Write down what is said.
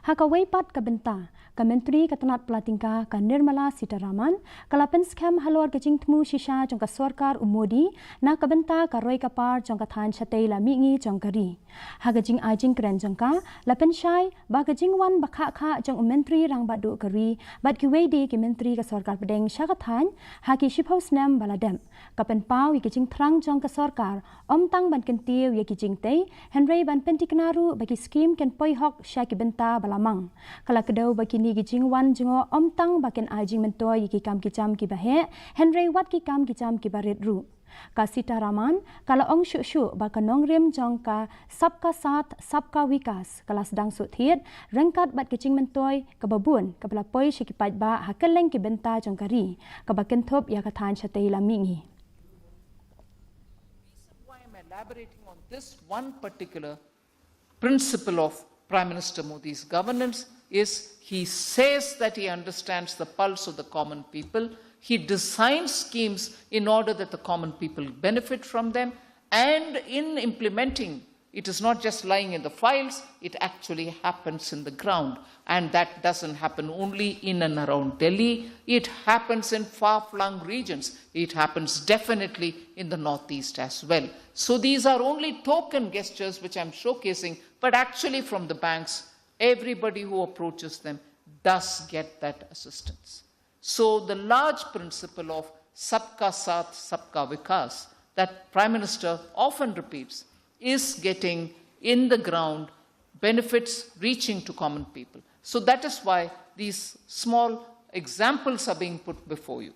Hakaway pat ka Bynta, ka Myntri ka Tnat Tynka ka Nirmala Sitaraman, kala Pynskhem Halor ka Jingthmu shisha Jong ka Sorkar umodi, na ka Bynta ka Roy ka par Jong ka Than Chatay la mingi Jong kari. Haga Jing Ajing kren Jong ka, la Penshai, baga Jingwan bakha Jong Myntri rang badu kari, bat ki wedi ki Myntri ka Sorkar Pdeng sha ka Than, haki shiphouse nem baladem, ka Penpau ki Jingthrang Jong ka Sorkar, tang ban kentiu ki Jingtay, Henry ban pentiknaru bagi skim ken poihok sha ki Bynta balamang. Kala kedau bagi ni ki Jingwan Jongo tang baken Ajing mentoy ki kam ki jam ki bahe, Henry wat ki kam ki jam ki barit ru. Ka Sitaraman, kala ong shu baka nongrim Jong ka sabka sat, sabka wikas, kala sedang suthiet, rengkat bat ki Jing mentoy, ka babun, ka pelapoi syikipait ba hakeleng ki Bynta Jong kari, ka baken thop ya ka Than Chatay la mingi. Why I'm elaborating on this one particular principle of Prime Minister Modi's governance is he says that he understands the pulse of the common people. He designs schemes in order that the common people benefit from them, and in implementing, it is not just lying in the files, it actually happens in the ground. And that doesn't happen only in and around Delhi, it happens in far-flung regions. It happens definitely in the northeast as well. So these are only token gestures which I'm showcasing, but actually from the banks, everybody who approaches them does get that assistance. So the large principle of Sabka Saath, Sabka Vikas that Prime Minister often repeats is getting in the ground benefits reaching to common people. So that is why these small examples are being put before you.